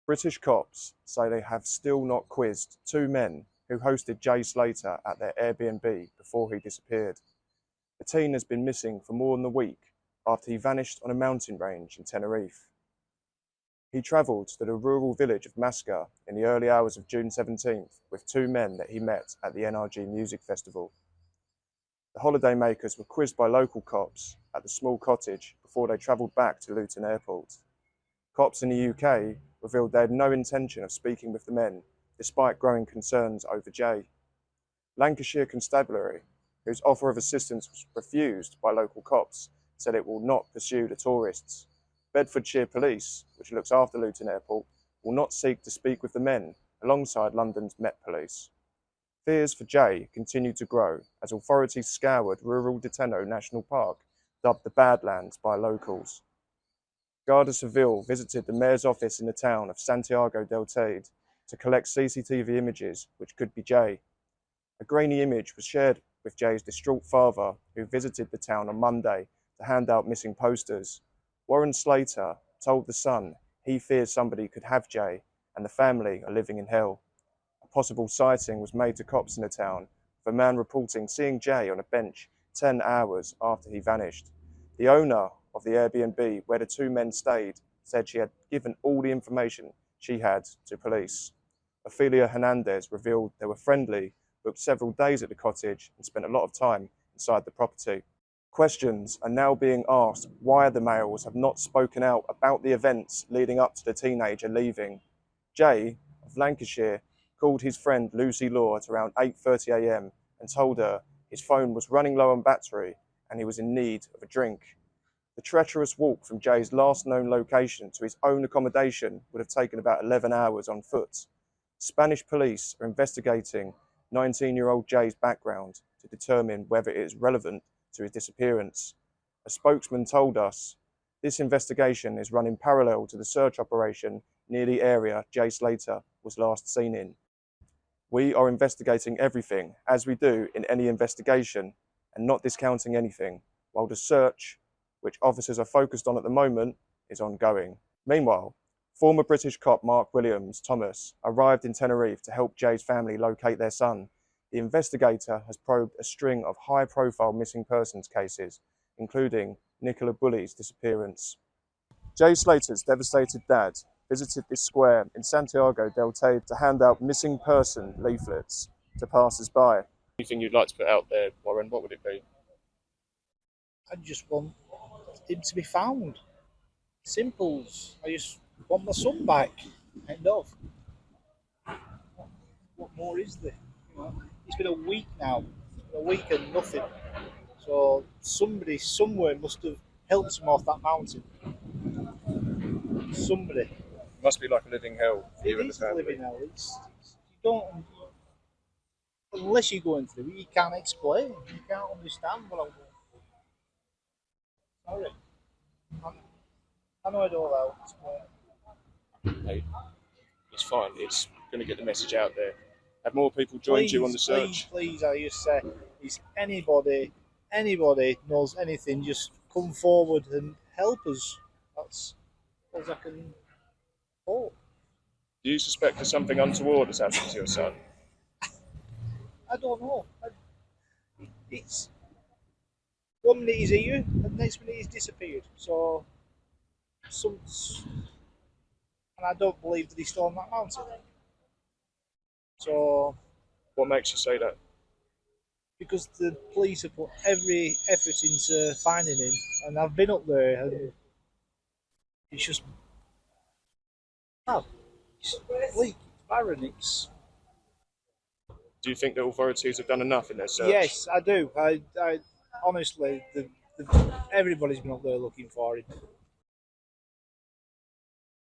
British cops say they have still not quizzed two men who hosted Jay Slater at their Airbnb before he disappeared. The teen has been missing for more than a week after he vanished on a mountain range in Tenerife. He travelled to the rural village of Masca in the early hours of June 17th with two men that he met at the NRG Music Festival. The holidaymakers were quizzed by local cops at the small cottage before they travelled back to Luton Airport. Cops in the UK revealed they had no intention of speaking with the men, despite growing concerns over Jay. Lancashire Constabulary, whose offer of assistance was refused by local cops, said it will not pursue the tourists. Bedfordshire Police, which looks after Luton Airport, will not seek to speak with the men alongside London's Met Police. Fears for Jay continued to grow as authorities scoured rural Deteno National Park, dubbed the Badlands by locals. Guardia Civil visited the mayor's office in the town of Santiago del Teide to collect CCTV images which could be Jay. A grainy image was shared with Jay's distraught father, who visited the town on Monday to hand out missing posters. Warren Slater told the Sun he fears somebody could have Jay and the family are living in hell. A possible sighting was made to cops in the town, with a man reporting seeing Jay on a bench 10 hours after he vanished. The owner of the Airbnb where the two men stayed said she had given all the information she had to police. Ophelia Hernandez revealed they were friendly, booked several days at the cottage and spent a lot of time inside the property. Questions are now being asked why the males have not spoken out about the events leading up to the teenager leaving. Jay, of Lancashire, called his friend Lucy Law at around 8:30 a.m. and told her his phone was running low on battery and he was in need of a drink. The treacherous walk from Jay's last known location to his own accommodation would have taken about 11 hours on foot. Spanish police are investigating 19-year-old Jay's background to determine whether it is relevant to his disappearance. A spokesman told us, "This investigation is run in parallel to the search operation near the area Jay Slater was last seen in. We are investigating everything, as we do in any investigation, and not discounting anything, while the search, which officers are focused on at the moment, is ongoing." Meanwhile, former British cop Mark Williams Thomas arrived in Tenerife to help Jay's family locate their son. The investigator has probed a string of high-profile missing persons cases, including Nicola Bulley's disappearance. Jay Slater's devastated dad visited this square in Santiago del Teide to hand out missing person leaflets to passers-by. Anything you'd like to put out there, Warren, what would it be? I just want him to be found. Simples. I just want my son back. End of. What more is there? You know, it's been a week now. A week and nothing. So somebody somewhere must have helped him off that mountain. Somebody. It must be like a living hell for you and the family. Living hell. It's you don't, unless you're going through it, you can't explain. You can't understand what I'm going through. Sorry. I know I don't help, but Hey, it's fine. It's going to get the message out there. Have more people joined you on the search? Please, I just say, is anybody knows anything, just come forward and help us. That's all I can hope. Do you suspect that something untoward has happened to your son? I don't know. It's 1 minute he's here, and the next minute he's disappeared. So, and I don't believe that he's still on that mountain. So, what makes you say that? Because the police have put every effort into finding him, and I've been up there, and it's just it's bleak, it's barren. Do you think the authorities have done enough in their search? Yes, I do. I honestly, everybody's been up there looking for him.